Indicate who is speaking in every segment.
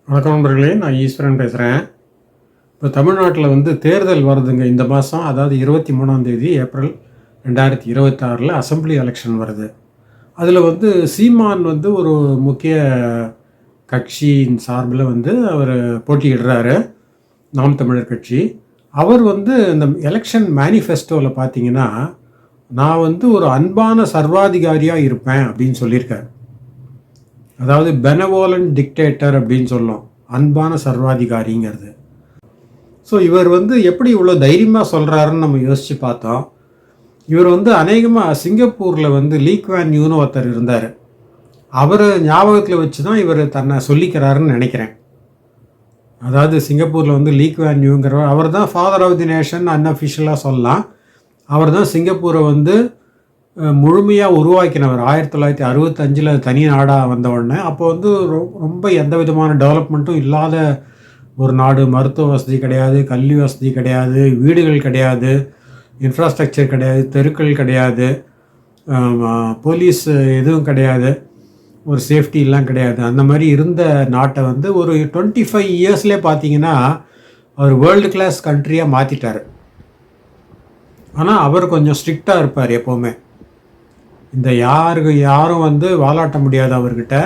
Speaker 1: வணக்கம் நண்பர்களே, நான் ஈஸ்வரன் பேசுகிறேன். இப்போ தமிழ்நாட்டில் தேர்தல் வருதுங்க இந்த மாதம். அதாவது 23ஆம் தேதி ஏப்ரல் 2026 அசெம்பிளி எலெக்ஷன் வருது. அதில் சீமான் ஒரு முக்கிய கட்சியின் சார்பில் அவர் போட்டியிடுறாரு, நாம் தமிழர் கட்சி. அவர் இந்த எலெக்ஷன் மேனிஃபெஸ்டோவில் பார்த்தீங்கன்னா, நான் ஒரு அன்பான சர்வாதிகாரியாக இருப்பேன் அப்படின்னு சொல்லியிருக்கார். அதாவது பெனவோலண்ட் டிக்டேட்டர் அப்படின்னு சொல்லும், அன்பான சர்வாதிகாரிங்கிறது. ஸோ இவர் எப்படி இவ்வளோ தைரியமாக சொல்கிறாருன்னு நம்ம யோசித்து பார்த்தோம். இவர் அநேகமாக சிங்கப்பூரில் லீ குவான் யூன்னு ஒருத்தர் இருந்தார். அவர் ஞாபகத்தில் வச்சு தான் இவர் தன்னை சொல்லிக்கிறாருன்னு நினைக்கிறேன். அதாவது சிங்கப்பூரில் லீ குவான் யூங்கிறவர், அவர் தான் ஃபாதர் ஆஃப் தி நேஷன் அன்அஃபிஷியலாக சொல்லலாம். அவர் தான் சிங்கப்பூரை முழுமையாக உருவாக்கினவர். 1965 தனி நாடாக வந்த உடனே அப்போ ரொம்ப எந்த விதமான டெவலப்மெண்ட்டும் இல்லாத ஒரு நாடு. மருத்துவ வசதி கிடையாது, கல்வி வசதி கிடையாது, வீடுகள் கிடையாது, இன்ஃப்ராஸ்ட்ரக்சர் கிடையாது, தெருக்கள் கிடையாது, போலீஸ் எதுவும் கிடையாது, ஒரு சேஃப்டிலாம் கிடையாது. அந்த மாதிரி இருந்த நாட்டை ஒரு 25 இயர்ஸ்லேயே பார்த்தீங்கன்னா அவர் வேர்ல்டு கிளாஸ் கண்ட்ரியாக மாற்றிட்டார். ஆனால் அவர் கொஞ்சம் ஸ்ட்ரிக்டாக இருப்பார் எப்போவுமே. இந்த யாரும் வாலாட்ட முடியாது அவர்கிட்ட.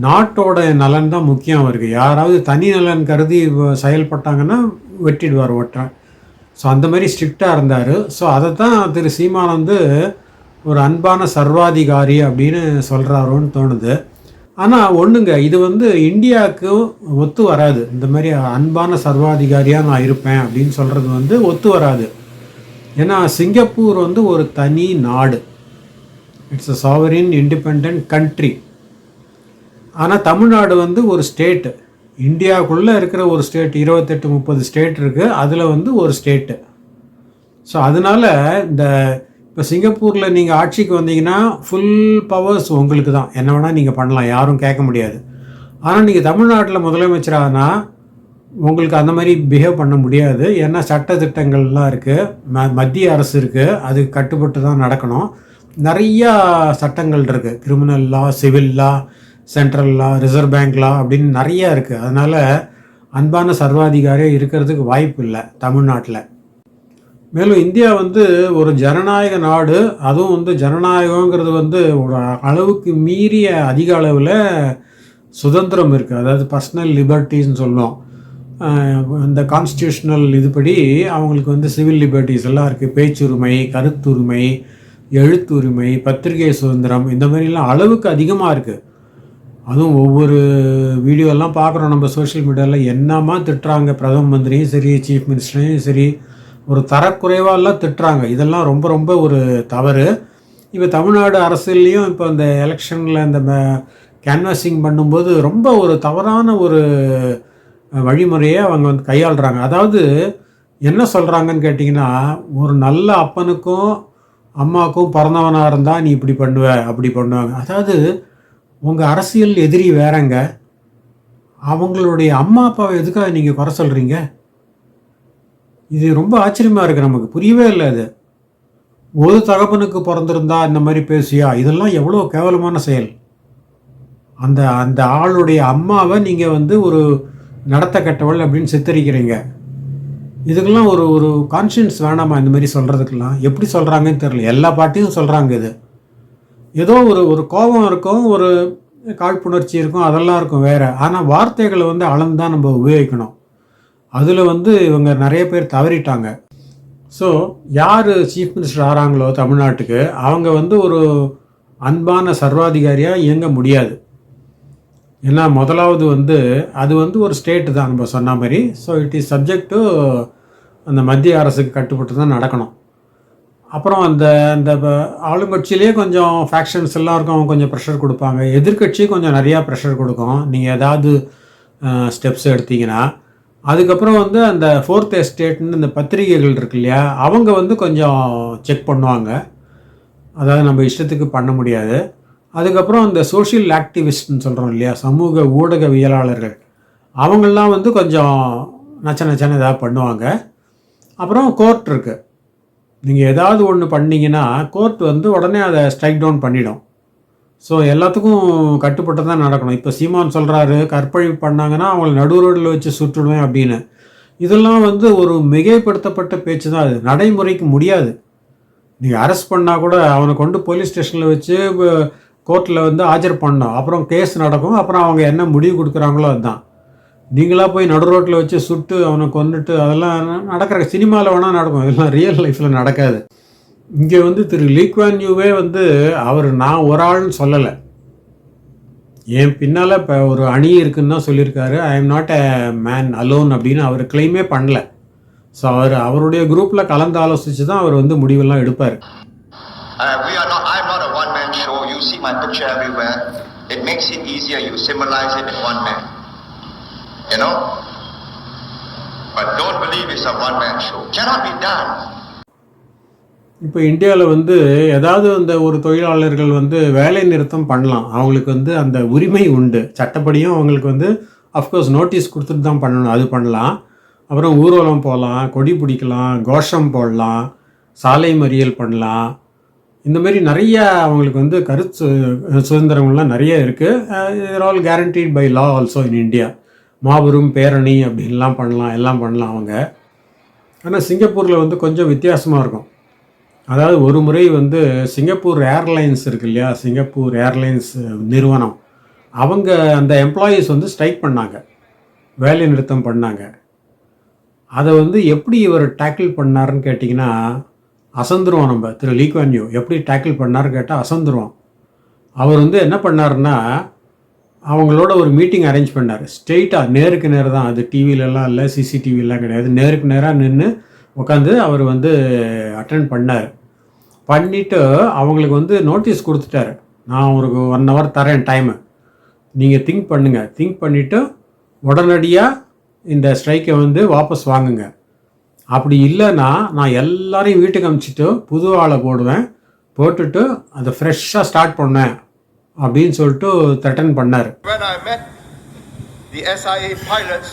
Speaker 1: நாட்டோட நலன் தான் முக்கியம் அவருக்கு. யாராவது தனி நலன் கருதி செயல்பட்டாங்கன்னா வெட்டிடுவார் ஒற்றை. ஸோ அந்த மாதிரி ஸ்ட்ரிக்டாக இருந்தார். ஸோ அதை தான் திரு சீமான் ஒரு அன்பான சர்வாதிகாரி அப்படின்னு சொல்கிறாரோன்னு தோணுது. ஆனால் ஒன்றுங்க, இது இந்தியாவுக்கு ஒத்து வராது. இந்த மாதிரி அன்பான சர்வாதிகாரியாக நான் இருப்பேன் அப்படின்னு சொல்கிறது ஒத்து வராது. ஏன்னா சிங்கப்பூர் ஒரு தனி நாடு. It's a sovereign independent country. ஆனால் தமிழ்நாடு ஒரு ஸ்டேட்டு. இந்தியாவுக்குள்ளே இருக்கிற ஒரு ஸ்டேட். 28-30 ஸ்டேட் இருக்குது, அதில் ஒரு ஸ்டேட்டு. ஸோ அதனால் இப்போ சிங்கப்பூரில் நீங்கள் ஆட்சிக்கு வந்தீங்கன்னா ஃபுல் பவர்ஸ் உங்களுக்கு தான். என்ன வேணால் நீங்கள் பண்ணலாம், யாரும் கேட்க முடியாது. ஆனால் நீங்கள் தமிழ்நாட்டில் முதலமைச்சராகனா உங்களுக்கு அந்த மாதிரி பிஹேவ் பண்ண முடியாது. ஏன்னா சட்டத்திட்டங்கள்லாம் இருக்குது, மத்திய அரசு இருக்குது, அதுக்கு கட்டுப்பட்டு தான் நடக்கணும். நிறையா சட்டங்கள் இருக்குது, criminal law, civil law, central law, reserve bank law அப்படின்னு நிறையா இருக்குது. அதனால் அன்பான சர்வாதிகாரியாக இருக்கிறதுக்கு வாய்ப்பு இல்லை தமிழ்நாட்டில். மேலும் இந்தியா ஒரு ஜனநாயக நாடு. அதுவும் ஜனநாயகங்கிறது ஒரு அளவுக்கு மீறிய அதிக அளவில் சுதந்திரம் இருக்குது. அதாவது பர்சனல் லிபர்ட்டிஸ்ன்னு சொல்லும். இந்த கான்ஸ்டியூஷனல் இதுபடி அவங்களுக்கு சிவில் லிபர்ட்டிஸ் எல்லாம் இருக்குது. பேச்சுரிமை, கருத்துரிமை, எழுத்துரிமை, பத்திரிகை சுதந்திரம், இந்த மாதிரிலாம் அளவுக்கு அதிகமாக இருக்குது. அதுவும் ஒவ்வொரு வீடியோலாம் பார்க்குறோம் நம்ம சோஷியல் மீடியாவில். என்னமா திட்டுறாங்க, பிரதம மந்திரியும் சரி, சீஃப் மினிஸ்டரையும் சரி, ஒரு தரக்குறைவாலாம் திட்டுறாங்க. இதெல்லாம் ரொம்ப ரொம்ப ஒரு தவறு. இப்போ தமிழ்நாடு அரசியல்லையும் இப்போ இந்த எலெக்ஷனில் இந்த கேன்வாசிங் பண்ணும்போது ரொம்ப ஒரு தவறான ஒரு வழிமுறையை அவங்க கையாளுறாங்க. அதாவது என்ன சொல்கிறாங்கன்னு கேட்டிங்கன்னா, ஒரு நல்ல அப்பனுக்கும் அம்மாவுக்கும் பிறந்தவனாக இருந்தால் நீ இப்படி பண்ணுவ, அப்படி பண்ணுவாங்க. அதாவது உங்கள் அரசியல் எதிரி வேறங்க, அவங்களுடைய அம்மா அப்பாவை எதுக்காக நீங்கள் குறை சொல்கிறீங்க? இது ரொம்ப ஆச்சரியமாக இருக்குது, நமக்கு புரியவே இல்லை. அது ஒரு தகப்பனுக்கு பிறந்திருந்தா இந்த மாதிரி பேசியா? இதெல்லாம் எவ்வளோ கேவலமான செயல். அந்த அந்த ஆளுடைய அம்மாவை நீங்கள் ஒரு நடத்த கெட்டவள் அப்படின்னு சித்தரிக்கிறீங்க. இதுக்கெல்லாம் ஒரு ஒரு கான்ஷியன்ஸ் வேணாமா? இந்த மாதிரி சொல்கிறதுக்கெல்லாம் எப்படி சொல்கிறாங்கன்னு தெரியல. எல்லா பாட்டியும் சொல்கிறாங்க. இது ஏதோ ஒரு ஒரு கோபம் இருக்கும், ஒரு காழ்ப்புணர்ச்சி இருக்கும், அதெல்லாம் இருக்கும் வேறு. ஆனால் வார்த்தைகளை அளந்து தான் நம்ம உபயோகிக்கணும். அதில் இவங்க நிறைய பேர் தவறிட்டாங்க. ஸோ யார் சீஃப் மினிஸ்டர் ஆகிறாங்களோ தமிழ்நாட்டுக்கு, அவங்க ஒரு அன்பான சர்வாதிகாரியாக இயங்க முடியாது. ஏன்னா முதலாவது அது ஒரு ஸ்டேட்டு தான் நம்ம சொன்ன மாதிரி. So it is subject to அந்த மத்திய அரசுக்கு கட்டுப்பட்டு தான் நடக்கணும். அப்புறம் அந்த அந்த ஆளுங்கட்சியிலே கொஞ்சம் ஃபேக்ஷன்ஸ் எல்லாம் இருக்கும், அவங்க கொஞ்சம் ப்ரெஷர் கொடுப்பாங்க. எதிர்கட்சி கொஞ்சம் நிறையா ப்ரெஷர் கொடுக்கும் நீங்கள் ஏதாவது ஸ்டெப்ஸ் எடுத்தீங்கன்னா. அதுக்கப்புறம் அந்த ஃபோர்த் எஸ்டேட்னு இந்த பத்திரிகைகள் இருக்கு இல்லையா, அவங்க கொஞ்சம் செக் பண்ணுவாங்க. அதாவது நம்ம இஷ்டத்துக்கு பண்ண முடியாது. அதுக்கப்புறம் இந்த சோஷியல் ஆக்டிவிஸ்ட்னு சொல்கிறோம் இல்லையா, சமூக ஊடகவியலாளர்கள், அவங்களாம் கொஞ்சம் நச்ச ஏதாவது பண்ணுவாங்க. அப்புறம் கோர்ட் இருக்குது. நீங்கள் ஏதாவது ஒன்று பண்ணிங்கன்னா கோர்ட் உடனே அதை ஸ்ட்ரைக் டவுன் பண்ணிடும். ஸோ எல்லாத்துக்கும் கட்டுப்பட்டு தான் நடக்கணும். இப்போ சீமான் சொல்கிறாரு, கற்பழிப்பு பண்ணாங்கன்னா அவங்கள நடு ரோட்டில் வச்சு சுட்டுடுவேன் அப்படின்னு. இதெல்லாம் வந்து ஒரு மிகைப்படுத்தப்பட்ட பேச்சு தான். அது நடைமுறைக்கு முடியாது. நீங்கள் அரெஸ்ட் பண்ணால் கூட அவனை கொண்டு போலீஸ் ஸ்டேஷனில் வச்சு கோர்ட்டில் வந்து ஆஜர் பண்ணோம். அப்புறம் கேஸ் நடக்கும். அப்புறம் அவங்க என்ன முடிவு கொடுக்குறாங்களோ அதுதான். நீங்களாக போய் நடு ரோட்டில் வச்சு சுட்டு அவனை கொண்டுட்டு அதெல்லாம் நடக்கிற சினிமாவில் வேணால் நடக்கும். இதெல்லாம் ரியல் லைஃப்பில் நடக்காது. இங்கே வந்து திரு லீ குவான் யூவே வந்து அவர் நான் ஒரு ஆள்னு சொல்லலை, என் பின்னால் இப்போ ஒரு அணி இருக்குன்னு தான் சொல்லியிருக்காரு. I am not a man alone அப்படின்னு அவர் கிளைமே பண்ணல. ஸோ அவருடைய குரூப்பில் கலந்து ஆலோசித்து தான் அவர் வந்து முடிவெல்லாம் எடுப்பார்.
Speaker 2: I'm not a one-man show. You see my picture everywhere. It makes it easier. You symbolize it in one man. You know? But don't believe it's a one-man show. Cannot be done.
Speaker 1: இப்போ இந்தியாவில் வந்து ஏதாவது இந்த ஒரு தொழிலாளர்கள் வந்து வேலை நிறுத்தம் பண்ணலாம். அவங்களுக்கு வந்து அந்த உரிமை உண்டு. சட்டப்படியும் அவங்களுக்கு வந்து அஃப்கோர்ஸ் நோட்டீஸ் கொடுத்துட்டு தான் பண்ணணும். அது பண்ணலாம். அப்புறம் ஊர்வலம் போகலாம், கொடி பிடிக்கலாம், கோஷம் போடலாம், சாலை மறியல் பண்ணலாம். இந்த மாதிரி நிறைய அவங்களுக்கு வந்து கருத்து சுதந்திரங்கள்லாம் நிறைய இருக்குது. Either all guaranteed by law also in India. மாபெரும் பேரணி அப்படின்லாம் பண்ணலாம், எல்லாம் பண்ணலாம் அவங்க. ஆனால் சிங்கப்பூரில் வந்து கொஞ்சம் வித்தியாசமாக இருக்கும். அதாவது ஒரு முறை வந்து சிங்கப்பூர் ஏர்லைன்ஸ் இருக்கு இல்லையா, சிங்கப்பூர் ஏர்லைன்ஸ் நிறுவனம், அவங்க அந்த எம்ப்ளாயீஸ் வந்து ஸ்ட்ரைக் பண்ணாங்க, வேலை நிறுத்தம் பண்ணாங்க. அதை வந்து எப்படி இவர் டேக்கிள் பண்ணாருன்னு கேட்டிங்கன்னா அசந்துருவோம். நம்ம திரு லீ குவான் யூ எப்படி டேக்கிள் பண்ணாருன்னு கேட்டால் அசந்துருவோம். அவர் வந்து என்ன பண்ணாருன்னா அவங்களோட ஒரு மீட்டிங் அரேஞ்ச் பண்ணார். ஸ்ட்ரெயிட்டாக நேருக்கு நேரம் தான், அது டிவிலெலாம் இல்லை, சிசிடிவிலாம் கிடையாது, நேருக்கு நேராக நின்று உட்காந்து அவர் வந்து அட்டென்ட் பண்ணார். பண்ணிவிட்டு அவங்களுக்கு வந்து நோட்டீஸ் கொடுத்துட்டாரு, நான் ஒரு 1 hour தரேன் டைமு, நீங்கள் திங்க் பண்ணுங்கள், திங்க் பண்ணிவிட்டு உடனடியாக இந்த ஸ்ட்ரைக்கை வந்து வாபஸ் வாங்குங்க. அப்படி இல்லைன்னா நான் எல்லாரையும் வீட்டுக்கு அனுப்பிச்சிட்டு புது ஆளை போடுவேன், போட்டுட்டு அதை ஃப்ரெஷ்ஷாக ஸ்டார்ட் பண்ணேன் அப்படின்னு சொல்லிட்டு த்ரெட்டன் பண்ணார்.
Speaker 2: When I met the SIA pilots,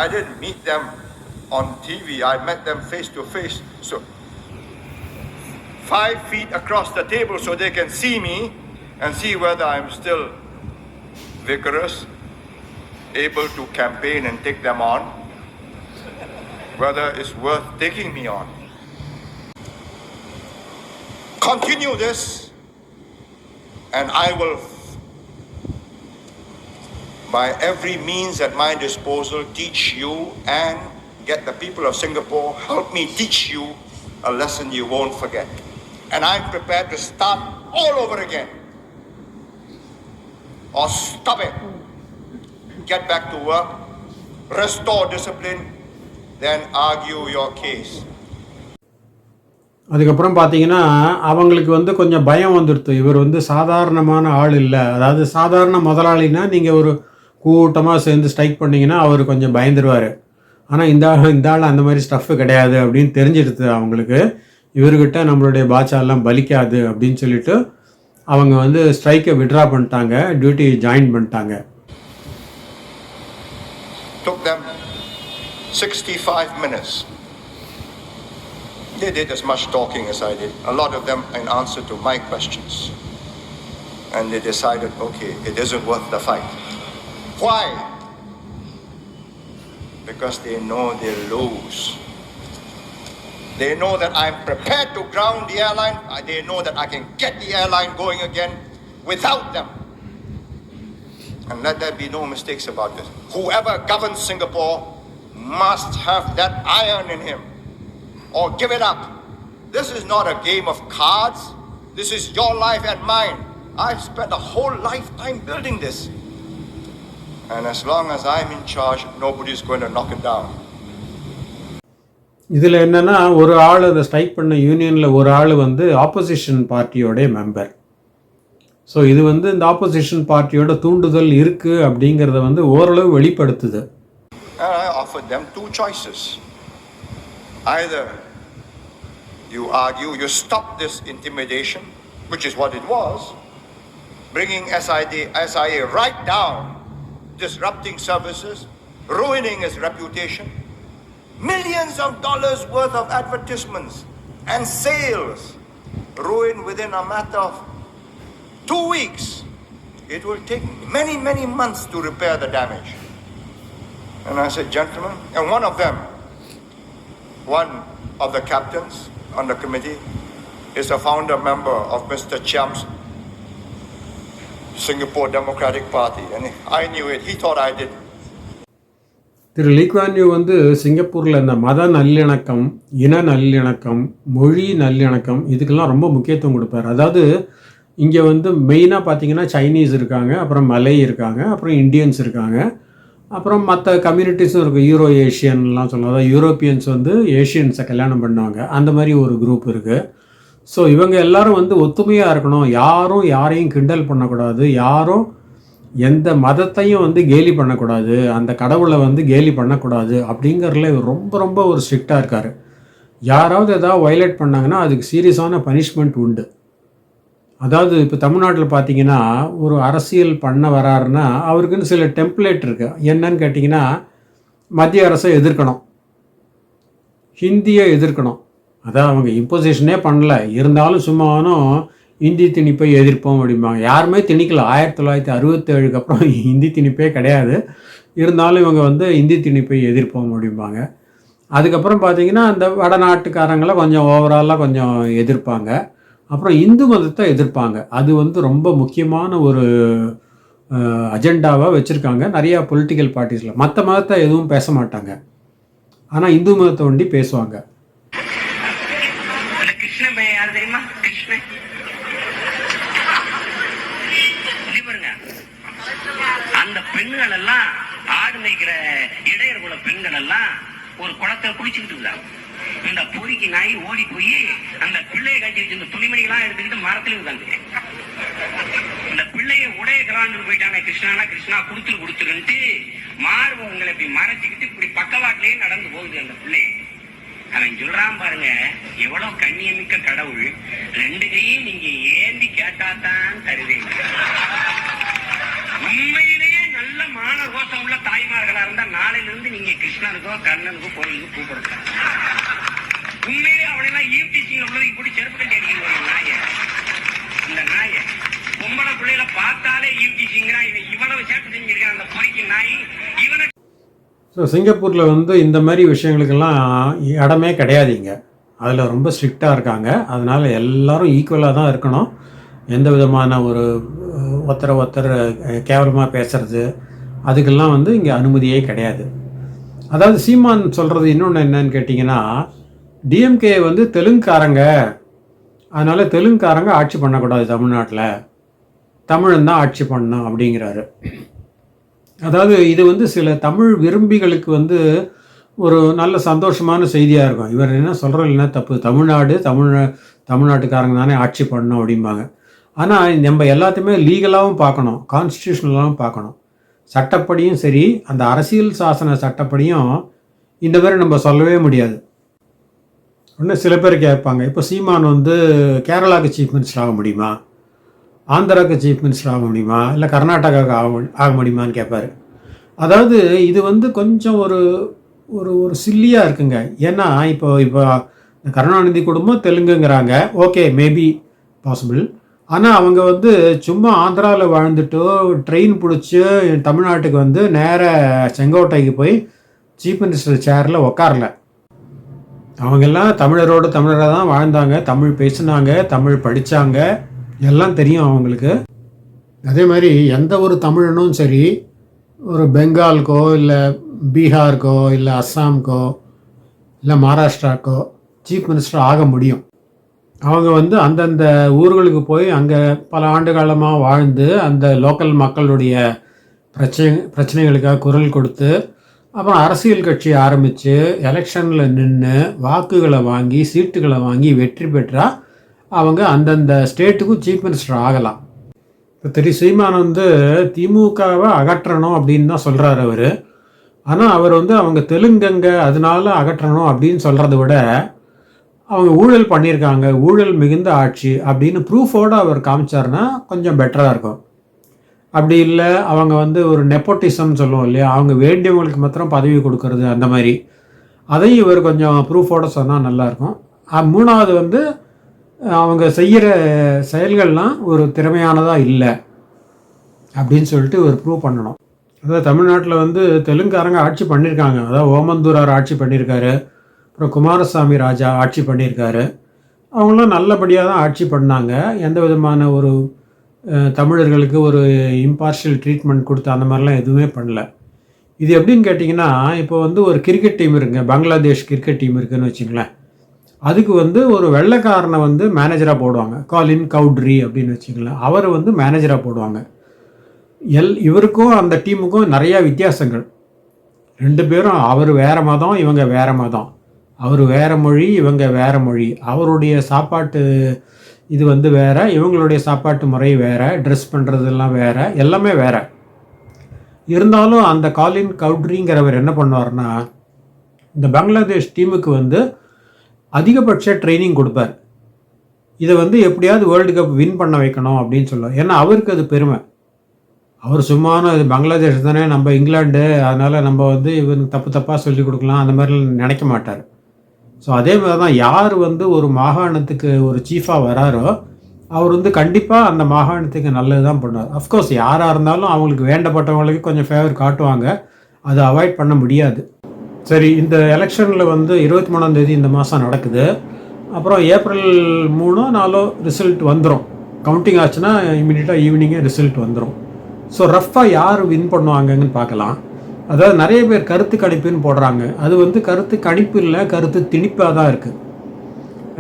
Speaker 2: I didn't meet them on TV. I met them face to face. So 5 feet across the table so they can see me and see whether I'm still vigorous, able to campaign and take them on, whether it's worth taking me on. Continue this and I will, by every means at my disposal, teach you and get the people of Singapore, help me teach you a lesson you won't forget. And I'm prepared to start all over again. Or stop it. Get back to work, restore discipline, then argue your case.
Speaker 1: அதுக்கப்புறம் பார்த்தீங்கன்னா அவங்களுக்கு வந்து கொஞ்சம் பயம் வந்துடுது. இவர் வந்து சாதாரணமான ஆள் இல்லை. அதாவது சாதாரண முதலாளினா நீங்கள் ஒரு கூட்டமாக சேர்ந்து ஸ்ட்ரைக் பண்ணிங்கன்னா அவர் கொஞ்சம் பயந்துருவார். ஆனால் இந்த ஆள் அந்த மாதிரி ஸ்டஃப்பு கிடையாது அப்படின்னு தெரிஞ்சிடுது அவங்களுக்கு. இவர்கிட்ட நம்மளுடைய பாட்சாலாம் பலிக்காது அப்படின்னு சொல்லிட்டு அவங்க வந்து ஸ்ட்ரைக்கை விட்ரா பண்ணிட்டாங்க, டியூட்டி ஜாயின் பண்ணிட்டாங்க.
Speaker 2: Took them 65 minutes. They did as much talking as I did, a lot of them in answer to my questions. And they decided, okay, it isn't worth the fight. Why? Because they know they'll lose. They know that I'm prepared to ground the airline. They know that I can get the airline going again without them. And let there be no mistakes about this. Whoever governs Singapore must have that iron in him, or give it up. This is not a game of cards. This is your life and mine. I've spent a whole lifetime building this. And as long as I'm in charge, nobody's going to knock it down.
Speaker 1: இதில் என்னென்னா ஒரு ஆள் அந்த strike பண்ண யூனியனில் ஒரு ஆள் வந்து ஆப்போசிஷன் பார்ட்டியோடைய மெம்பர். ஸோ இது வந்து இந்த ஆப்போசிஷன் பார்ட்டியோட தூண்டுதல் இருக்குது அப்படிங்கிறத வந்து ஓரளவு வெளிப்படுத்துது.
Speaker 2: I offered them 2 choices. Either you argue, you stop this intimidation, which is what it was, bringing SIA right down, disrupting services, ruining its reputation, millions of dollars worth of advertisements and sales ruined within a matter of 2 weeks. It will take many, many months to repair the damage. And I said, gentlemen, and one of the captains on the committee is a founder member of Mr. Chiam's Singapore Democratic Party. And I knew it. He thought I did.
Speaker 1: திரு Lee Kuan Yew வந்து சிங்கப்பூரில் இந்த மத நல்லிணக்கம், இன நல்லிணக்கம், மொழி நல்லிணக்கம் இதுக்கெல்லாம் ரொம்ப முக்கியத்துவம் கொடுப்பார். அதாவது இங்கே வந்து மெயினாக பார்த்தீங்கன்னா சைனீஸ் இருக்காங்க, அப்புறம் மலை இருக்காங்க, அப்புறம் இந்தியன்ஸ் இருக்காங்க, அப்புறம் மற்ற கம்யூனிட்டிஸும் இருக்குது. யூரோ ஏஷியன்லாம் சொல்லலாம். அதாவது யூரோப்பியன்ஸ் வந்து ஏஷியன்ஸை கல்யாணம் பண்ணுவாங்க. அந்த மாதிரி ஒரு குரூப் இருக்குது. ஸோ இவங்க எல்லாரும் வந்து ஒத்துமையாக இருக்கணும். யாரும் யாரையும் கிண்டல் பண்ணக்கூடாது. யாரும் எந்த மதத்தையும் வந்து கேலி பண்ணக்கூடாது. அந்த கடவுளை வந்து கேலி பண்ணக்கூடாது அப்படிங்கிறதுல இவர் ரொம்ப ரொம்ப ஒரு ஸ்ட்ரிக்டாக இருக்கார். யாராவது எதாவது வயலேட் பண்ணாங்கன்னா அதுக்கு சீரியஸான பனிஷ்மெண்ட் உண்டு. அதாவது இப்போ தமிழ்நாட்டில் பார்த்தீங்கன்னா ஒரு அரசியல் பண்ண வராருன்னா அவருக்குன்னு சில டெம்ப்ளேட் இருக்குது. என்னன்னு கேட்டிங்கன்னா, மத்திய அரசை எதிர்க்கணும், ஹிந்தியை எதிர்க்கணும். அதான் அவங்க இம்போசிஷனே பண்ணல, இருந்தாலும் சும்மானும் இந்தி திணிப்பை எதிர்ப்போம் அப்படிம்பாங்க. யாருமே திணிக்கல. 1967க்கு அப்புறம் ஹிந்தி திணிப்பே கிடையாது. இருந்தாலும் இவங்க வந்து இந்தி திணிப்பை எதிர்ப்போம் அப்படிம்பாங்க. அதுக்கப்புறம் பார்த்தீங்கன்னா அந்த வடநாட்டுக்காரங்களை கொஞ்சம் ஓவராலாக கொஞ்சம் எதிர்ப்பாங்க. அப்புறம் இந்து மதத்தை எதிர்ப்பாங்க. அது வந்து ரொம்ப முக்கியமான ஒரு அஜெண்டாவாக வச்சுருக்காங்க நிறையா பொலிட்டிக்கல் பார்ட்டிஸில். மற்ற மதத்தை எதுவும் பேச மாட்டாங்க, ஆனால் இந்து மதத்தை ஒண்டி பேசுவாங்க.
Speaker 3: அந்த பெண்கள் எல்லாம் ஆடு மேய்க்கிற இடையர் குல பெண்கள் எல்லாம் ஒரு குளத்தை குளிச்சுக்கிட்டு இருந்தாங்க. இந்த பொறிக்கு நாய் ஓடி போய் அந்த பிள்ளையை கட்டி வச்சு இந்த துணிமணிகளாம் எடுத்துக்கிட்டு மரத்துல இருந்தாங்க. இந்த பிள்ளைய உடைய கிராண்டு போயிட்டாங்க. கிருஷ்ணானா கிருஷ்ணா கொடுத்துருன்ட்டு மார்பவங்களை இப்படி மறைச்சிக்கிட்டு இப்படி பக்கவாட்டிலேயே நடந்து போகுது அந்த பிள்ளைய. அவன் சொல்றான் பாருங்க, எவ்வளவு கண்ணியமிக்க கடவுள், 2 கையும் நீங்க ஏந்தி கேட்டாதான் தருவீங்க. உண்மையிலேயே நல்ல மான கோஷம் உள்ள தாய்மார்களா இருந்தா நாளையில இருந்து நீங்க கிருஷ்ணனுக்கோ கர்ணனுக்கோ கோயிலுக்கு கூப்பிடுங்க. உண்மையிலே அவளெல்லாம் ஈவ்டீசிங்ல உள்ளதை இப்படி செருப்பு கட்டி அடிக்கணும். நாய இந்த நாய பொம்பளை பிள்ளைகளை பார்த்தாலே ஈவ்டீசிங்கிறா. இவ்வளவு சேட்டை செஞ்சிருக்கான் அந்த பொறிக்கு நாய். இவனை
Speaker 1: ஸோ சிங்கப்பூரில் வந்து இந்த மாதிரி விஷயங்களுக்கெல்லாம் இடமே கிடையாதுங்க. அதில் ரொம்ப ஸ்ட்ரிக்டாக இருக்காங்க. அதனால் எல்லோரும் ஈக்குவலாக தான் இருக்கணும். எந்த விதமான ஒரு ஒருத்தர் கேவலமாக பேசுகிறது அதுக்கெல்லாம் வந்து இங்கே அனுமதியே கிடையாது. அதாவது சீமான் சொல்கிறது இன்னொன்று என்னன்னு கேட்டிங்கன்னா, டிஎம்கே வந்து தெலுங்குக்காரங்க, அதனால் தெலுங்குக்காரங்க ஆட்சி பண்ணக்கூடாது தமிழ்நாட்டில், தமிழன் தான் ஆட்சி பண்ணணும் அப்படிங்கிறாரு. அதாவது இது வந்து சில தமிழ் விரும்பிகளுக்கு வந்து ஒரு நல்ல சந்தோஷமான செய்தியாக இருக்கும். இவர் என்ன சொல்கிறது இல்லைன்னா தப்பு, தமிழ்நாட்டுக்காரங்க தானே ஆட்சி பண்ணணும் அப்படிம்பாங்க. ஆனால் நம்ம எல்லாத்தையுமே லீகலாகவும் பார்க்கணும், கான்ஸ்டியூஷனலாகவும் பார்க்கணும். சட்டப்படியும் சரி, அந்த அரசியல் சாசன சட்டப்படியும் இந்த மாதிரி நம்ம சொல்லவே முடியாது. இன்னும் சில பேர் கேட்பாங்க, இப்போ சீமான் வந்து கேரளாவுக்கு சீஃப் மினிஸ்டர் ஆக முடியுமா, ஆந்திராவுக்கு சீஃப் மினிஸ்டர் ஆக முடியுமா, இல்லை கர்நாடகாவுக்கு ஆக முடியுமான்னு கேட்பார். அதாவது இது வந்து கொஞ்சம் ஒரு ஒரு ஒரு சில்லியாக இருக்குங்க. ஏன்னா இப்போ கருணாநிதி குடும்பம் தெலுங்குங்கிறாங்க, ஓகே மேபி பாசிபிள். ஆனால் அவங்க வந்து சும்மா ஆந்திராவில் வாழ்ந்துட்டு ட்ரெயின் பிடிச்சி தமிழ்நாட்டுக்கு வந்து நேர செங்கோட்டைக்கு போய் சீஃப் மினிஸ்டர் சேரில் உக்காரல. அவங்கெல்லாம் தமிழராக தான் வாழ்ந்தாங்க, தமிழ் பேசினாங்க, தமிழ் படித்தாங்க, எல்லாம் தெரியும் அவங்களுக்கு. அதே மாதிரி எந்த ஒரு தமிழனும் சரி ஒரு பெங்காலுக்கோ இல்லை பீகாருக்கோ இல்லை அஸ்ஸாமுக்கோ இல்லை மகாராஷ்டிராக்கோ சீஃப் மினிஸ்டர் ஆக முடியும். அவங்க வந்து அந்தந்த ஊர்களுக்கு போய் அங்கே பல ஆண்டு காலமாக வாழ்ந்து அந்த லோக்கல் மக்களுடைய பிரச்சனைகளுக்காக குரல் கொடுத்து அப்புறம் அரசியல் கட்சி ஆரம்பித்து எலெக்ஷனில் நின்று வாக்குகளை வாங்கி சீட்டுகளை வாங்கி வெற்றி பெற்றால் அவங்க அந்தந்த ஸ்டேட்டுக்கும் சீஃப் மினிஸ்டர் ஆகலாம். இப்போ சீமான் வந்து திமுகவை அகற்றணும் அப்படின்னு தான் சொல்கிறார் அவர். ஆனால் அவர் வந்து அவங்க தெலுங்குங்க அதனால அகற்றணும் அப்படின்னு சொல்கிறத விட அவங்க ஊழல் பண்ணியிருக்காங்க, ஊழல் மிகுந்த ஆட்சி அப்படின்னு ப்ரூஃபோடு அவர் காமிச்சார்னா கொஞ்சம் பெட்டராக இருக்கும். அப்படி இல்லை அவங்க வந்து ஒரு நெப்போட்டிசம்னு சொல்லுவோம் இல்லையா, அவங்க வேண்டியவங்களுக்கு மாத்திரம் பதவி கொடுக்கறது, அந்த மாதிரி அதையும் இவர் கொஞ்சம் ப்ரூஃபோடு சொன்னால் நல்லாயிருக்கும். மூணாவது வந்து அவங்க செய்கிற செயல்கள்லாம் ஒரு திறமையானதாக இல்லை அப்படின்னு சொல்லிட்டு ஒரு ப்ரூவ் பண்ணணும். அதாவது தமிழ்நாட்டில் வந்து தெலுங்காரங்க ஆட்சி பண்ணியிருக்காங்க. அதாவது ஓமந்தூரார் ஆட்சி பண்ணியிருக்காரு, அப்புறம் குமாரசாமி ராஜா ஆட்சி பண்ணியிருக்காரு. அவங்களும் நல்லபடியாக தான் ஆட்சி பண்ணாங்க. எந்த விதமான ஒரு தமிழர்களுக்கு ஒரு இம்பார்ஷியல் ட்ரீட்மெண்ட் கொடுத்து அந்த மாதிரிலாம் எதுவுமே பண்ணல. இது எப்படின்னு கேட்டிங்கன்னா, இப்போ வந்து ஒரு கிரிக்கெட் டீம் இருக்குங்க, பங்களாதேஷ் கிரிக்கெட் டீம் இருக்குதுன்னு வச்சுங்களேன். அதுக்கு வந்து ஒரு வெள்ளைக்காரனை வந்து மேனேஜராக போடுவாங்க, காலின் கவுட்ரி அப்படின்னு வச்சுங்களேன். அவரை வந்து மேனேஜராக போடுவாங்க. இவருக்கும் அந்த டீமுக்கும் நிறையா வித்தியாசங்கள். 2 பேரும், அவர் வேறு மதம், இவங்க வேறு மதம். அவர் வேறு மொழி, இவங்க வேறு மொழி. அவருடைய சாப்பாட்டு இது வந்து வேறு, இவங்களுடைய சாப்பாட்டு முறை வேறு, ட்ரெஸ் பண்ணுறதெல்லாம் வேறு, எல்லாமே வேறு. இருந்தாலும் அந்த காலின் கவுட்ரிங்கிறவர் என்ன பண்ணுவார்னா, இந்த பங்களாதேஷ் டீமுக்கு வந்து அதிகபட்ச ட்ரைனிங் கொடுப்பார். இதை வந்து எப்படியாவது வேர்ல்டு கப் வின் பண்ண வைக்கணும் அப்படின்னு சொல்லுவார். ஏன்னா அவருக்கு அது பெருமை. அவர் சும்மான இது பங்களாதேஷ் தானே, நம்ம இங்கிலாண்டு, அதனால் நம்ம வந்து இவனுக்கு தப்பாக சொல்லி கொடுக்கலாம் அந்த மாதிரிலாம் நினைக்க மாட்டார். ஸோ அதே மாதிரி தான் யார் வந்து ஒரு மாகாணத்துக்கு ஒரு சீஃபாக வராரோ அவர் வந்து கண்டிப்பாக அந்த மாகாணத்துக்கு நல்லது தான் பண்ணுவார். அஃப்கோர்ஸ் யாராக இருந்தாலும் அவங்களுக்கு வேண்டப்பட்டவங்களுக்கு கொஞ்சம் ஃபேவர் காட்டுவாங்க, அதை அவாய்ட் பண்ண முடியாது. சரி, இந்த எலெக்ஷனில் வந்து 23ஆம் தேதி இந்த மாதம் நடக்குது. அப்புறம் ஏப்ரல் 3 4 ரிசல்ட் வந்துடும். கவுண்டிங் ஆச்சுன்னா இமீடியட்டாக ஈவினிங்கே ரிசல்ட் வந்துடும். ஸோ ரஃப்பாக யார் வின் பண்ணுவாங்கன்னு பார்க்கலாம். அதாவது நிறைய பேர் கருத்து கணிப்புன்னு போடுறாங்க. அது வந்து கருத்து கணிப்பு இல்லை, கருத்து திணிப்பாக தான் இருக்குது.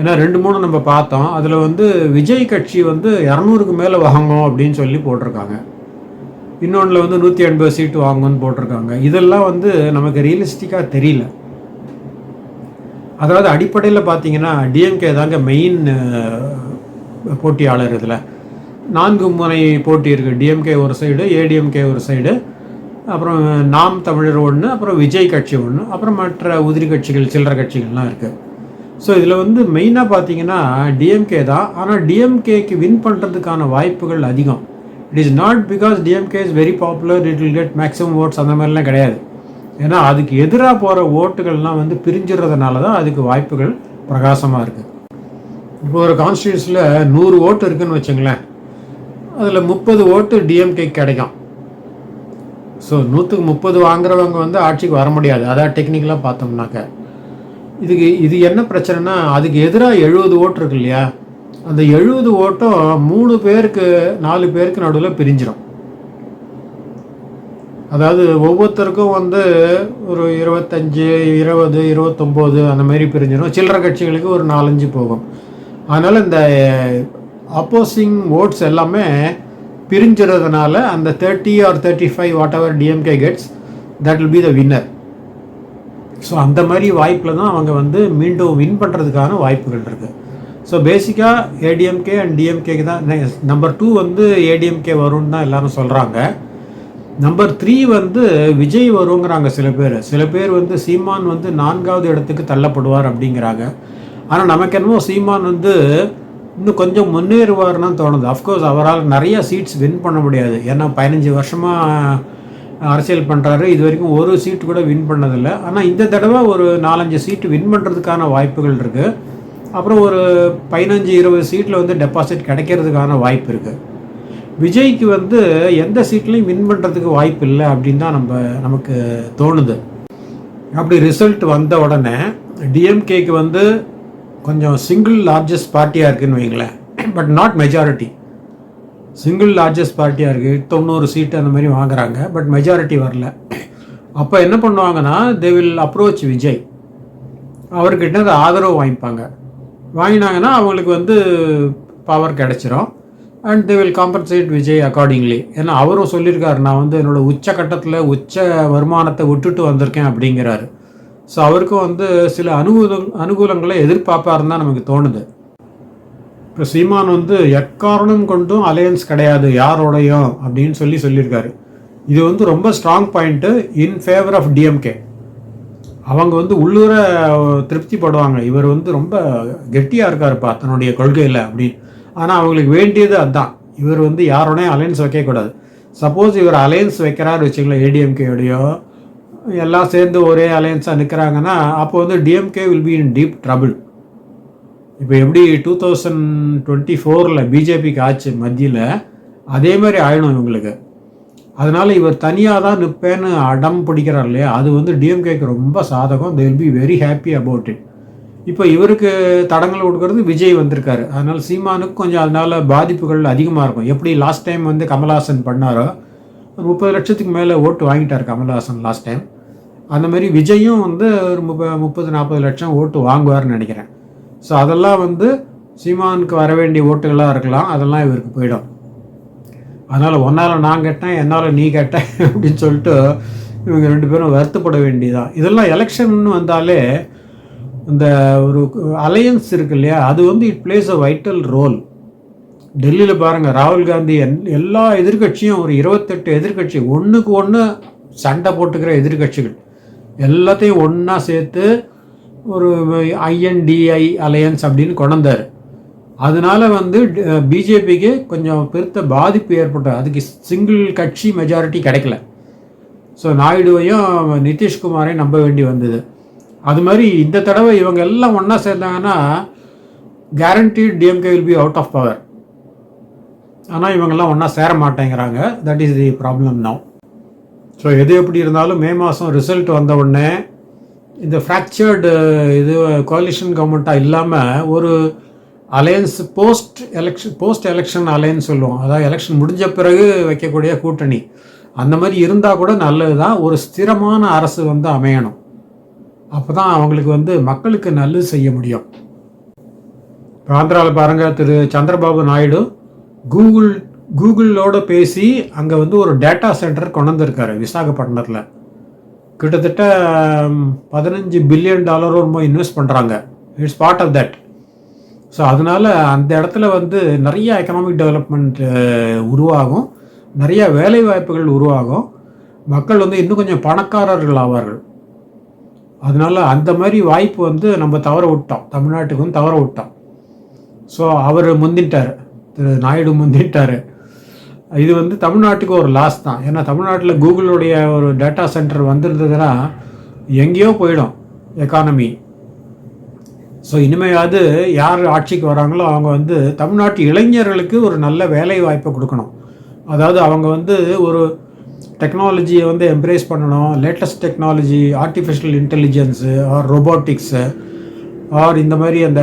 Speaker 1: ஏன்னா 2-3 நம்ம பார்த்தோம். அதில் வந்து விஜய் கட்சி வந்து 200க்கு மேலே வாங்கும் அப்படின்னு சொல்லி போட்டிருக்காங்க. இன்னொன்றில் வந்து 180 சீட்டு வாங்கும்னு போட்டிருக்காங்க. இதெல்லாம் வந்து நமக்கு ரியலிஸ்டிக்காக தெரியல. அதாவது அடிப்படையில் பார்த்தீங்கன்னா டிஎம்கே தாங்க மெயின் போட்டியாளர். இதில் 4 முனை போட்டி இருக்குது. டிஎம்கே ஒரு சைடு, ஏடிஎம்கே ஒரு சைடு, அப்புறம் நாம் தமிழர் ஒன்று, அப்புறம் விஜய் கட்சி ஒன்று, அப்புறம் மற்ற உதிரி கட்சிகள், சில்லற கட்சிகள்லாம் இருக்குது. ஸோ இதில் வந்து மெயினாக பார்த்தீங்கன்னா டிஎம்கே தான். ஆனால் டிஎம்கேக்கு வின் பண்ணுறதுக்கான வாய்ப்புகள் அதிகம். It is not because DMK is very popular, it will get maximum votes, அந்த மாதிரிலாம் கிடையாது. ஏன்னா அதுக்கு எதிராக போகிற ஓட்டுகள்லாம் வந்து பிரிஞ்சிடுறதுனால தான் அதுக்கு வாய்ப்புகள் பிரகாசமாக இருக்குது. இப்போ ஒரு கான்ஸ்டியூன்ஸில் 100 ஓட்டு இருக்குதுன்னு வச்சுங்களேன், அதில் 30 ஓட்டு டிஎம்கே கிடைக்கும். ஸோ 100க்கு 30 வாங்குறவங்க வந்து ஆட்சிக்கு வர முடியாது. அதான் டெக்னிக்கலாக பார்த்தோம்னாக்க இது என்ன பிரச்சனைனா, அதுக்கு எதிராக 70 ஓட்டு இருக்கு இல்லையா, அந்த 70 ஓட்டும் 3 பேருக்கு 4 பேருக்கு நடுவில் பிரிஞ்சிடும். அதாவது ஒவ்வொருத்தருக்கும் வந்து ஒரு 25 20 29 அந்த மாதிரி பிரிஞ்சிடும். சில்லற கட்சிகளுக்கு ஒரு 4-5 போகும். அதனால் இந்த அப்போசிங் ஓட்ஸ் எல்லாமே பிரிஞ்சிறதுனால அந்த 30 or 35 what ever DMK gets, that will be the winner. So அந்த மாதிரி வாய்ப்பில் தான் அவங்க வந்து மீண்டும் வின் பண்ணுறதுக்கான வாய்ப்புகள் இருக்குது. ஸோ பேசிக்காக ஏடிஎம்கே அண்ட் டிஎம்கேக்கு தான். நம்பர் 2 வந்து ஏடிஎம்கே வரும்னு தான் எல்லோரும் சொல்கிறாங்க. நம்பர் 3 வந்து விஜய் வருங்கிறாங்க சில பேர் வந்து சீமான் வந்து 4வது இடத்துக்கு தள்ளப்படுவார் அப்படிங்கிறாங்க. ஆனால் நமக்கு என்னமோ சீமான் வந்து இன்னும் கொஞ்சம் முன்னேறுவார்னு தோணுது. அஃப்கோர்ஸ் அவரால் நிறைய சீட்ஸ் வின் பண்ண முடியாது. ஏன்னா 15 வருஷமாக அரசியல் பண்ணுறாரு, இது வரைக்கும் ஒரு சீட்டு கூட வின் பண்ணதில்லை. ஆனால் இந்த தடவை ஒரு 4-5 சீட்டு வின் பண்ணுறதுக்கான வாய்ப்புகள் இருக்குது. அப்புறம் ஒரு 15-20 சீட்டில் வந்து டெபாசிட் கிடைக்கிறதுக்கான வாய்ப்பு இருக்குது. விஜய்க்கு வந்து எந்த சீட்லையும் வின் பண்ணுறதுக்கு வாய்ப்பு இல்லை அப்படின்னு தான் நமக்கு தோணுது. அப்படி ரிசல்ட் வந்த உடனே டிஎம்கேக்கு வந்து கொஞ்சம் சிங்கிள் லார்ஜஸ்ட் பார்ட்டியாக இருக்குதுன்னு வைங்களேன், but not majority. Single largest பார்ட்டியாக இருக்குது, 90 சீட்டு அந்த மாதிரி வாங்குறாங்க, பட் மெஜாரிட்டி வரல. அப்போ என்ன பண்ணுவாங்கன்னா, தே வில் அப்ரோச் விஜய், அவர்கிட்ட அந்த ஆதரவு வாங்கினாங்கன்னா அவங்களுக்கு வந்து பவர் கிடச்சிரும். And they will compensate Vijay accordingly. ஏன்னா அவரும் சொல்லியிருக்காரு, நான் வந்து என்னோடய உச்ச வருமானத்தை விட்டுட்டு வந்திருக்கேன் அப்படிங்கிறாரு. ஸோ அவருக்கும் வந்து சில அனுகூலங்களை எதிர்பார்ப்பாருன்னு தான் நமக்கு தோணுது. இப்போ சீமான் வந்து எக்காரணம் கொண்டும் அலையன்ஸ் கிடையாது யாரோடையும் அப்படின்னு சொல்லியிருக்காரு. இது வந்து ரொம்ப strong point in favour of DMK. அவங்க வந்து உள்ளூர திருப்தி படுவாங்க, இவர் வந்து ரொம்ப கெட்டியாக இருக்காருப்பா தன்னுடைய கொள்கையில் அப்படின்னு. ஆனால் அவங்களுக்கு வேண்டியது அதுதான், இவர் வந்து யாரோடையும் அலையன்ஸ் வைக்கக்கூடாது. சப்போஸ் இவர் அலையன்ஸ் வைக்கிறாரு வச்சுக்கலாம், ஏடிஎம்கேயோடையோ எல்லாம் சேர்ந்து ஒரே அலையன்ஸாக நிற்கிறாங்கன்னா, அப்போ வந்து DMK will be in deep trouble. இப்போ எப்படி 2024 பிஜேபிக்கு ஆச்சு மத்தியில், அதே மாதிரி ஆயிடும் இவங்களுக்கு. அதனால் இவர் தனியாக தான் நிற்பேன்னு அடம் பிடிக்கிறார் இல்லையா, அது வந்து டிஎம்கேக்கு ரொம்ப சாதகம். They will be very happy about it. இப்போ இவருக்கு தடங்கள் கொடுக்கறது விஜய் வந்திருக்காரு. அதனால் சீமானுக்கு கொஞ்சம் அதனால் பாதிப்புகள் அதிகமாக இருக்கும். எப்படி லாஸ்ட் டைம் வந்து கமல்ஹாசன் பண்ணாரோ, ஒரு 30 லட்சத்துக்கு மேலே ஓட்டு வாங்கிட்டார் கமல்ஹாசன் லாஸ்ட் டைம். அந்த மாதிரி விஜயும் வந்து ஒரு 30-40 லட்சம் ஓட்டு வாங்குவார்னு நினைக்கிறேன். ஸோ அதெல்லாம் வந்து சீமானுக்கு வர வேண்டிய ஓட்டுகளாக இருக்கலாம், அதெல்லாம் இவருக்கு போயிடும். அதனால் ஒன்றால் நான் கேட்டேன், என்னால் நீ கேட்டேன் அப்படின்னு சொல்லிட்டு இவங்க 2 பேரும் வருத்தப்பட வேண்டியதான். இதெல்லாம் எலெக்ஷன் வந்தாலே இந்த ஒரு அலையன்ஸ் இருக்கு இல்லையா, அது வந்து it plays a vital role. டெல்லியில் பாருங்கள், ராகுல் காந்தி எல்லா எதிர்கட்சியும் ஒரு 28 எதிர்கட்சி, ஒன்றுக்கு ஒன்று சண்டை போட்டுக்கிற எதிர்கட்சிகள் எல்லாத்தையும் ஒன்றா சேர்த்து ஒரு ஐஎன்டிஐ அலையன்ஸ் அப்படின்னு கொண்டாந்தார். அதனால வந்து பிஜேபிக்கு கொஞ்சம் பெருத்த பாதிப்பு ஏற்பட்டது. அதுக்கு சிங்கிள் கட்சி மெஜாரிட்டி கிடைக்கல. ஸோ நாயுடுவையும் நிதிஷ்குமாரையும் நம்ப வேண்டி வந்தது. அது மாதிரி இந்த தடவை இவங்க எல்லாம் ஒன்றா சேர்ந்தாங்கன்னா guaranteed DMK will be out of power. ஆனால் இவங்கெல்லாம் ஒன்றா சேர மாட்டேங்கிறாங்க. That is the problem now. So எது எப்படி இருந்தாலும் மே மாதம் ரிசல்ட் வந்த உடனே இந்த ஃப்ராக்சர்டு இது கோலிஷன் கவர்மெண்ட்டாக இல்லாமல் ஒரு அலையன்ஸ் போஸ்ட் எலெக்ஷன் அலையன்ஸ் சொல்லுவோம். அதாவது எலெக்ஷன் முடிஞ்ச பிறகு வைக்கக்கூடிய கூட்டணி, அந்த மாதிரி இருந்தால் கூட நல்லது தான். ஒரு ஸ்திரமான அரசு வந்து அமையணும். அப்போ தான் அவங்களுக்கு வந்து மக்களுக்கு நல்லது செய்ய முடியும். இப்போ ஆந்திராவில் பாருங்கள், திரு சந்திரபாபு நாயுடு கூகுளோட பேசி அங்கே வந்து ஒரு டேட்டா சென்டர் கொண்டு வந்திருக்காரு விசாகப்பட்டினத்தில். கிட்டத்தட்ட $15 பில்லியன் ரொம்ப இன்வெஸ்ட் பண்ணுறாங்க. It's part of that. So அதனால் அந்த இடத்துல வந்து நிறைய எக்கனாமிக் டெவலப்மெண்ட் உருவாகும், நிறைய வேலை வாய்ப்புகள் உருவாகும், மக்கள் வந்து இன்னும் கொஞ்சம் பணக்காரர்கள் ஆவார்கள். அதனால் அந்த மாதிரி வாய்ப்பு வந்து நம்ம தவற விட்டோம், தமிழ்நாட்டுக்கும் தவற விட்டோம். ஸோ அவர் முந்திட்டார், திரு நாயுடு முந்திட்டார். இது வந்து தமிழ்நாட்டுக்கு ஒரு லாஸ் தான். ஏன்னா தமிழ்நாட்டில் கூகுளுடைய ஒரு டேட்டா சென்டர் வந்துருந்ததுன்னா எங்கேயோ போயிடும் எக்கானமி. ஸோ இனிமையாவது யார் ஆட்சிக்கு வராங்களோ அவங்க வந்து தமிழ்நாட்டு இளைஞர்களுக்கு ஒரு நல்ல வேலை வாய்ப்பை கொடுக்கணும். அதாவது அவங்க வந்து ஒரு டெக்னாலஜியை வந்து எம்ப்ரேஸ் பண்ணணும். Latest technology, artificial intelligence or robotics or இந்த மாதிரி அந்த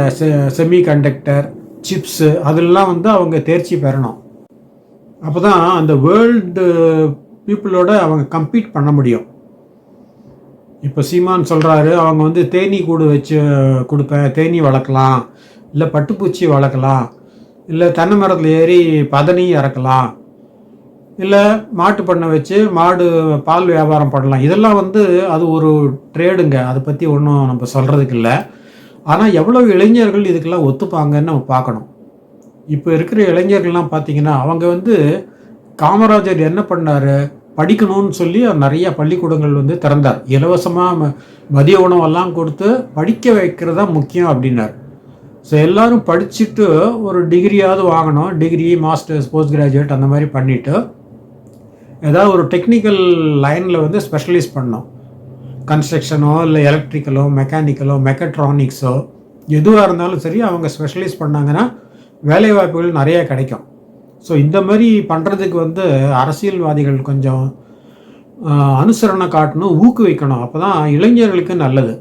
Speaker 1: செமி கண்டக்டர் சிப்ஸு அதெல்லாம் வந்து அவங்க தேர்ச்சி பெறணும். அப்போ தான் அந்த வேர்ல்டு பீப்புளோட அவங்க கம்பீட் பண்ண முடியும். இப்போ சீமான் சொல்கிறாரு, அவங்க வந்து தேனீ கூடு வச்சு கொடுப்பேன், தேனீ வளர்க்கலாம், இல்லை பட்டுப்பூச்சி வளர்க்கலாம், இல்லை தென்னை மரத்தில் ஏறி பதனி இறக்கலாம், இல்லை மாட்டு பண்ணை வச்சு மாடு பால் வியாபாரம் பண்ணலாம். இதெல்லாம் வந்து அது ஒரு ட்ரேடுங்க, அதை பற்றி ஒன்றும் நம்ம சொல்கிறதுக்கு இல்லை. ஆனால் எவ்வளோ இளைஞர்கள் இதுக்கெல்லாம் ஒத்துப்பாங்கன்னு நம்ம பார்க்கணும். இப்போ இருக்கிற இளைஞர்கள்லாம் பார்த்திங்கன்னா அவங்க வந்து காமராஜர் என்ன பண்ணார், படிக்கணும்னு சொல்லி நிறைய பள்ளிக்கூடங்கள் வந்து திறந்தார். இலவசமாக மதிய உணவெல்லாம் கொடுத்து படிக்க வைக்கிறது தான் முக்கியம் அப்படின்னார். ஸோ எல்லோரும் படிச்சுட்டு ஒரு டிகிரியாவது வாங்கணும், டிகிரி மாஸ்டர்ஸ் போஸ்ட் கிராஜுவேட் அந்த மாதிரி பண்ணிவிட்டு ஏதாவது ஒரு டெக்னிக்கல் லைனில் வந்து ஸ்பெஷலைஸ் பண்ணணும். கன்ஸ்ட்ரக்ஷனோ இல்லை எலக்ட்ரிக்கலோ மெக்கானிக்கலோ மெக்கட்ரானிக்ஸோ எதுவாக இருந்தாலும் சரி, அவங்க ஸ்பெஷலைஸ் பண்ணாங்கன்னா வேலைவாய்ப்புகள் நிறையா கிடைக்கும். ஸோ இந்த மாதிரி பண்ணுறதுக்கு வந்து அரசியல்வாதிகள் கொஞ்சம் அனுசரணை காட்டணும், ஊக்குவிக்கணும். அப்போ தான் இளைஞர்களுக்கு நல்லது.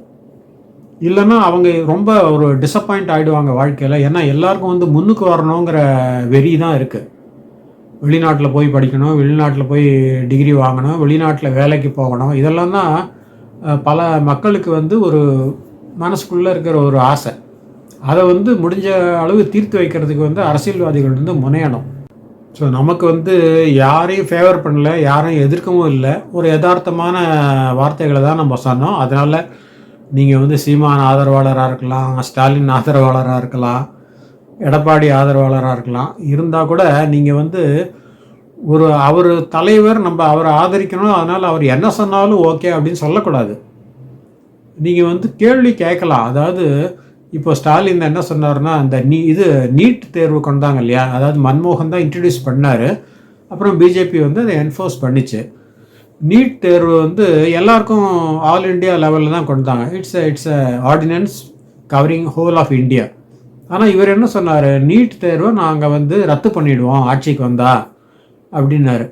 Speaker 1: இல்லைன்னா அவங்க ரொம்ப ஒரு டிசப்பாயிண்ட் ஆகிடுவாங்க வாழ்க்கையில். ஏன்னா எல்லாருக்கும் வந்து முன்னுக்கு வரணுங்கிற வெறி தான் இருக்குது. வெளிநாட்டில் போய் படிக்கணும், வெளிநாட்டில் போய் டிகிரி வாங்கணும், வெளிநாட்டில் வேலைக்கு போகணும், இதெல்லாம் தான் பல மக்களுக்கு வந்து ஒரு மனசுக்குள்ளே இருக்கிற ஒரு ஆசை. அதை வந்து முடிஞ்ச அளவு தீர்த்து வைக்கிறதுக்கு வந்து அரசியல்வாதிகள் வந்து முனையணும். ஸோ நமக்கு வந்து யாரையும் ஃபேவர் பண்ணல, யாரையும் எதிர்க்கவும் இல்லை, ஒரு யதார்த்தமான வார்த்தைகளை தான் நம்ம சொன்னோம். அதனால் நீங்கள் வந்து சீமான் ஆதரவாளராக இருக்கலாம், ஸ்டாலின் ஆதரவாளராக இருக்கலாம், எடப்பாடி ஆதரவாளராக இருக்கலாம், இருந்தால் கூட நீங்கள் வந்து ஒரு அவர் தலைவர், நம்ம அவரை ஆதரிக்கணும், அதனால் அவர் என்ன சொன்னாலும் ஓகே அப்படின்னு சொல்லக்கூடாது. நீங்கள் வந்து கேள்வி கேட்கலாம். அதாவது இப்போ ஸ்டாலின் என்ன சொன்னார்னா, அந்த நீட் தேர்வு கொண்டாங்க இல்லையா, அதாவது மன்மோகன் தான் இன்ட்ரடியூஸ் பண்ணார், அப்புறம் பிஜேபி வந்து அதை என்ஃபோர்ஸ் பண்ணிச்சு. நீட் தேர்வு வந்து எல்லாருக்கும் ஆல் இண்டியா லெவலில் தான் கொண்டாங்க. It's a ordinance covering whole of India. ஆனால் இவர் என்ன சொன்னார், நீட் தேர்வை நாங்கள் வந்து ரத்து பண்ணிவிடுவோம் ஆட்சிக்கு வந்தா அப்படின்னாரு.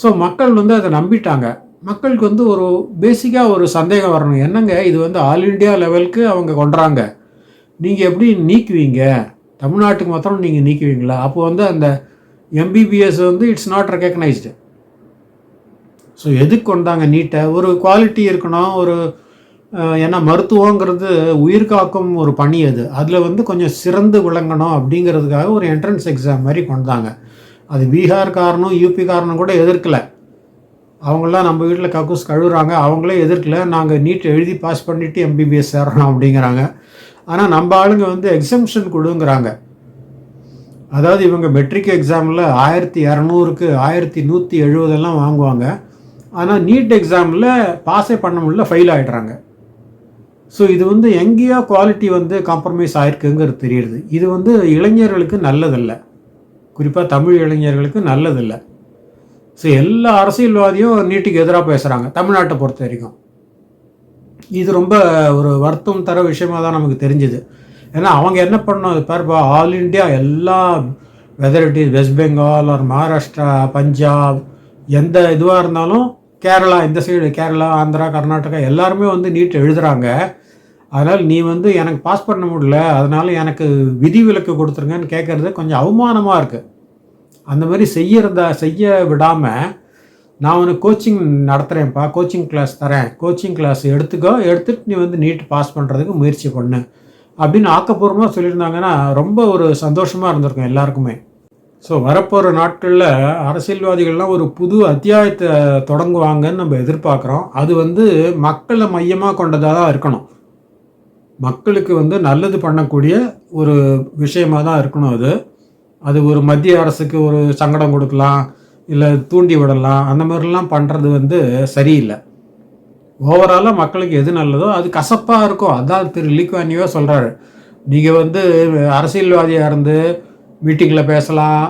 Speaker 1: ஸோ மக்கள் வந்து அதை நம்பிட்டாங்க. மக்களுக்கு வந்து ஒரு பேசிக்காக ஒரு சந்தேகம் வரணும், என்னங்க இது வந்து ஆல் இண்டியா லெவலுக்கு அவங்க கொண்டுறாங்க, நீங்கள் எப்படி நீக்குவீங்க, தமிழ்நாட்டுக்கு மாத்திரம் நீங்கள் நீக்குவீங்களா? அப்போ வந்து அந்த எம்பிபிஎஸ் வந்து இட்ஸ் நாட் ரெக்கக்னைஸ்டு. ஸோ எதுக்கு கொண்டாங்க நீட்டை? ஒரு குவாலிட்டி இருக்கணும், ஒரு ஏன்னா மருத்துவங்கிறது உயிர் காக்கும் ஒரு பணி, அதில் வந்து கொஞ்சம் சிறந்து விளங்கணும் அப்படிங்கிறதுக்காக ஒரு என்ட்ரன்ஸ் எக்ஸாம் மாதிரி கொண்டாங்க. அது பீகார்காரனும் யூபிக்காரனும் கூட எதிர்க்கலை. அவங்களாம் நம்ம வீட்டில் கக்கூஸ் கழுவுறாங்க, அவங்களே எதிர்க்கலை, நாங்கள் நீட் எழுதி பாஸ் பண்ணிவிட்டு எம்பிபிஎஸ் சேர்றோம் அப்படிங்கிறாங்க. ஆனால் நம்ம ஆளுங்க வந்து எக்ஸம்ஷன் கொடுங்கிறாங்க. அதாவது இவங்க மெட்ரிக் எக்ஸாமில் 1200க்கு 1170 வாங்குவாங்க, ஆனால் நீட் எக்ஸாமில் பாஸே பண்ண முடியல, ஃபெயில் ஆகிடுறாங்க. ஸோ இது வந்து எங்கேயோ குவாலிட்டி வந்து காம்ப்ரமைஸ் ஆகிருக்குங்கிறது தெரியுது. இது வந்து இளைஞர்களுக்கு நல்லதில்லை, குறிப்பாக தமிழ் இளைஞர்களுக்கு நல்லதில்லை. ஸோ எல்லா அரசியல்வாதியும் நீட்டுக்கு எதிராக பேசுகிறாங்க தமிழ்நாட்டை பொறுத்த வரைக்கும். இது ரொம்ப ஒரு வருத்தம் தர விஷயமாக தான் நமக்கு தெரிஞ்சுது. ஏன்னா அவங்க என்ன பண்ணணும், இப்போ ஆல் இண்டியா எல்லா whether it is West Bengal or Maharashtra, Punjab, எந்த இதுவாக இருந்தாலும், கேரளா, இந்த சைடு கேரளா, ஆந்திரா, கர்நாடகா எல்லாருமே வந்து நீட் எழுதுகிறாங்க. அதனால் நீ வந்து எனக்கு பாஸ் பண்ண முடியல, அதனால் எனக்கு விதிவிலக்கு கொடுத்துருங்கன்னு கேட்குறது கொஞ்சம் அவமானமாக இருக்குது. அந்த மாதிரி செய்ய விடாமல், நான் உனக்கு கோச்சிங் நடத்துகிறேன்ப்பா, கோச்சிங் கிளாஸ் தரேன், கோச்சிங் கிளாஸ் எடுத்துட்டு நீ வந்து நீட் பாஸ் பண்ணுறதுக்கு முயற்சி பண்ணு அப்படின்னு ஆக்கப்பூர்வமாக சொல்லியிருந்தாங்கன்னா ரொம்ப ஒரு சந்தோஷமாக இருந்திருக்கும் எல்லாருக்குமே. ஸோ வரப்போகிற நாட்களில் அரசியல்வாதிகள்லாம் ஒரு புது அத்தியாயத்தை தொடங்குவாங்கன்னு நம்ம எதிர்பார்க்குறோம். அது வந்து மக்களை மையமாக கொண்டதாக தான் இருக்கணும், மக்களுக்கு வந்து நல்லது பண்ணக்கூடிய ஒரு விஷயமாக தான் இருக்கணும். அது ஒரு மத்திய அரசுக்கு ஒரு சங்கடம் கொடுக்கலாம், இல்லை தூண்டி விடலாம், அந்த மாதிரிலாம் பண்ணுறது வந்து சரியில்லை. ஓவராலாக மக்களுக்கு எது நல்லதோ அது கசப்பாக இருக்கும். அதான் திரு லீ குவான் யூவே சொல்கிறாரு, நீங்கள் வந்து அரசியல்வாதியாக இருந்து மீட்டிங்கில் பேசலாம்,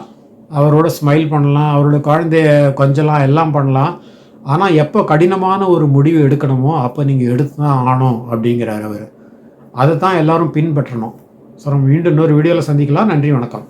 Speaker 1: அவரோட ஸ்மைல் பண்ணலாம், அவரோட குழந்தைய கொஞ்சலாம், எல்லாம் பண்ணலாம், ஆனால் எப்போ கடினமான ஒரு முடிவு எடுக்கணுமோ அப்போ நீங்கள் எடுத்து தான் ஆகணும் அப்படிங்கிறார் அவர். அதை தான் எல்லோரும் பின்பற்றணும். ஸோ நம்ம மீண்டும் இன்னொரு வீடியோவில் சந்திக்கலாம். நன்றி, வணக்கம்.